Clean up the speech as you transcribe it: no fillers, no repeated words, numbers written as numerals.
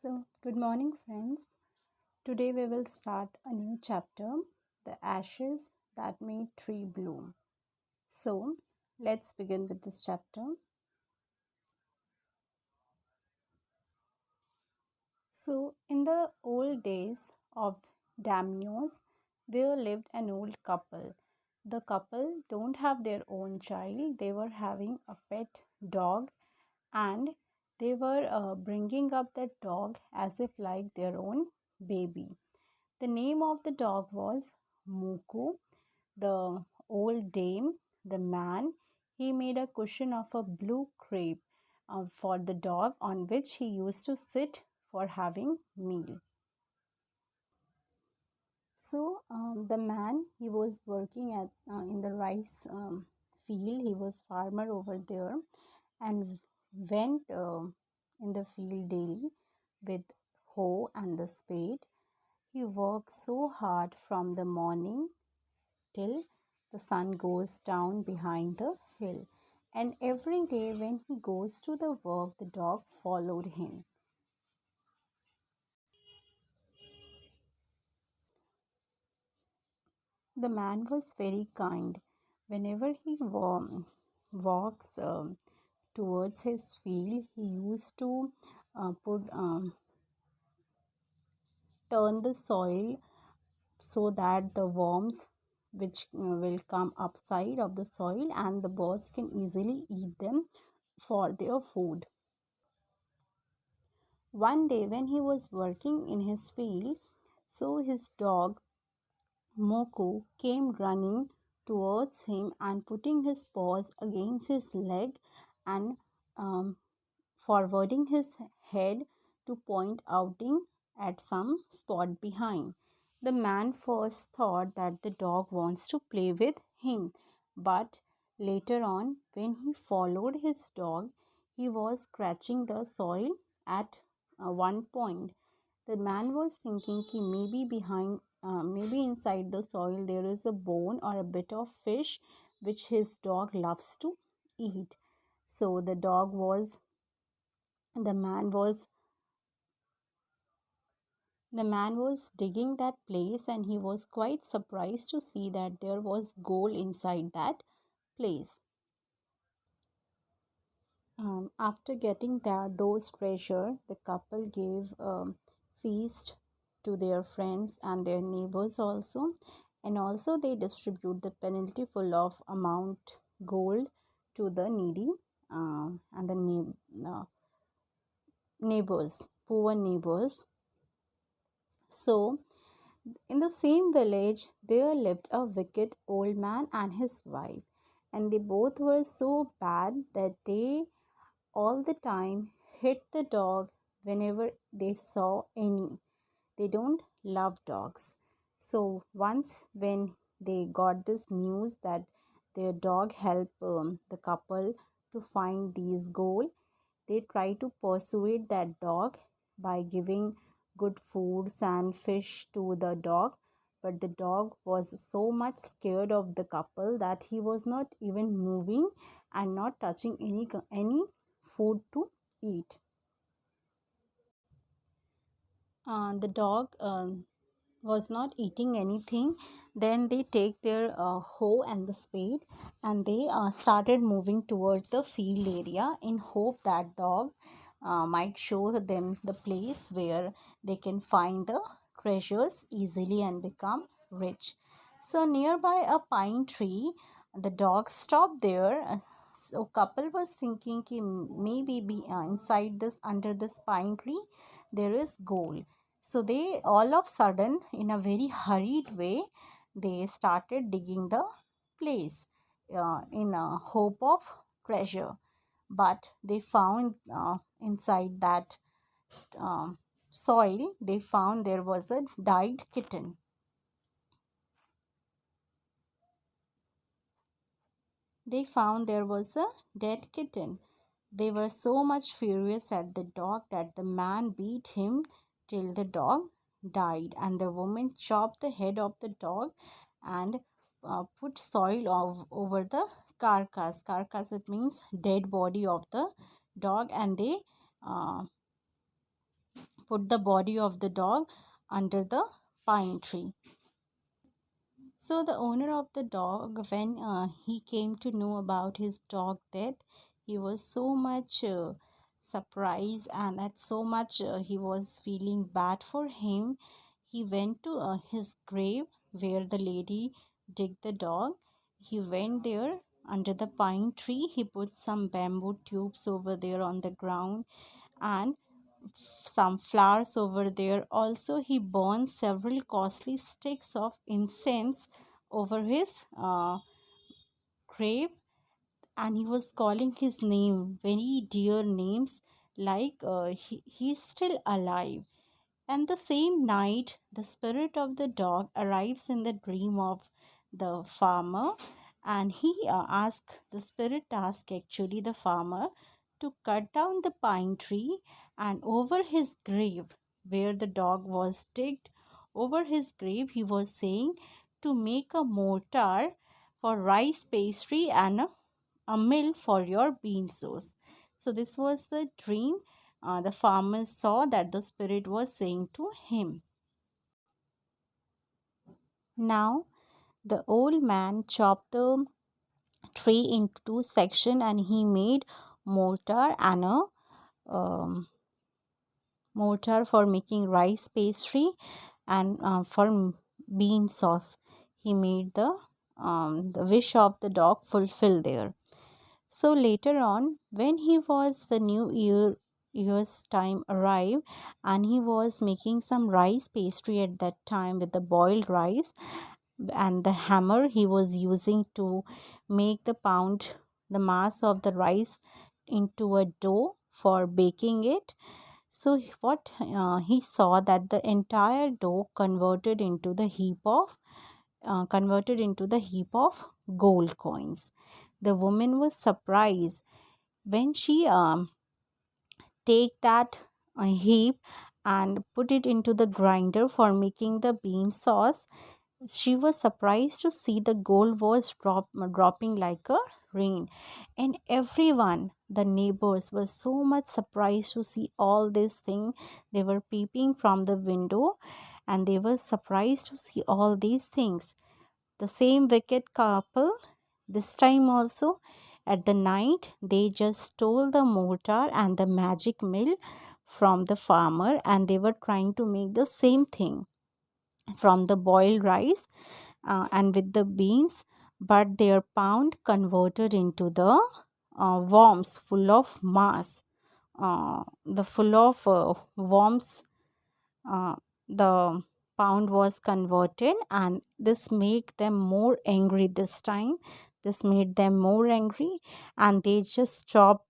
Good morning, friends. Today we will start a new chapter, The Ashes That Made Tree Bloom. So, let's begin with this chapter. In the old days of Damios, there lived an old couple. The couple don't have their own child, they were having a pet dog, and they were bringing up that dog as if like their own baby. The name of the dog was Muku. The old dame, the man, he made a cushion of a blue crepe for the dog on which he used to sit for having meal. The man, he was working at in the rice field. He was farmer over there and went in the field daily with hoe and the spade. He worked so hard from the morning till the sun goes down behind the hill. And every day when he goes to the work, the dog followed him. The man was very kind. Whenever he walks towards his field, he used to put turn the soil so that the worms which will come upside of the soil and the birds can easily eat them for their food. One day when he was working in his field, so his dog Moko came running towards him and putting his paws against his leg and um, forwarding his head to point outing at some spot behind. The man first thought that the dog wants to play with him, but later on, when he followed his dog, he was scratching the soil at one point. The man was thinking कि maybe inside the soil there is a bone or a bit of fish which his dog loves to eat. So the man was the man was digging that place and he was quite surprised to see that there was gold inside that place. After getting those treasure, the couple gave feast to their friends and their neighbors also, and also they distribute the penalty full of amount gold to the needy and the neighbors, poor neighbors. So, in the same village, there lived a wicked old man and his wife, and they both were so bad that they all the time hit the dog whenever they saw any. They don't love dogs. So once when they got this news that their dog helped the couple to find these gold, they try to persuade that dog by giving good foods and fish to the dog. But the dog was so much scared of the couple that he was not even moving and not touching any food to eat. The dog was not eating anything. Then they take their hoe and the spade and they started moving towards the field area in hope that dog might show them the place where they can find the treasures easily and become rich. So nearby a pine tree, the dog stopped there. So couple was thinking ki maybe inside this under this pine tree there is gold. So they all of sudden, in a very hurried way, they started digging the place in a hope of treasure. But they found inside that soil, they found there was a died kitten. They found there was a dead kitten. They were so much furious at the dog that the man beat him till the dog died, and the woman chopped the head of the dog and put soil over the carcass. Carcass, it means dead body of the dog, and they uh, put the body of the dog under the pine tree. So the owner of the dog, when he came to know about his dog death, he was so much surprised, and at so much he was feeling bad for him. He went to his grave where the lady digged the dog. He went there under the pine tree. He put some bamboo tubes over there on the ground and some flowers over there. Also, he burned several costly sticks of incense over his grave, and he was calling his name, very dear names, like he's still alive. And the same night, the spirit of the dog arrives in the dream of the farmer, and the spirit asked actually the farmer to cut down the pine tree, and over his grave, where the dog was digged, over his grave, he was saying to make a mortar for rice pastry and a mill for your bean sauce. So, this was the dream the farmer saw that the spirit was saying to him. Now, the old man chopped the tree into two sections, and he made mortar and a um, mortar for making rice pastry and for bean sauce. He made the wish of the dog fulfilled there. So later on, when he was the year's time arrived, and he was making some rice pastry at that time with the boiled rice, and the hammer he was using to make the mass of the rice into a dough for baking it. So what he saw that the entire dough converted into the heap of gold coins. The woman was surprised when she take that heap and put it into the grinder for making the bean sauce. She was surprised to see the gold was dropping like a rain, and everyone, the neighbors, were so much surprised to see all this thing. They were peeping from the window, and they were surprised to see all these things. The same wicked couple, this time also, at the night, they just stole the mortar and the magic mill from the farmer, and they were trying to make the same thing from the boiled rice and with the beans, but their pound converted into the worms full of mass. The full of worms, uh, the pound was converted, and this made them more angry this time. This made them more angry, and they just chopped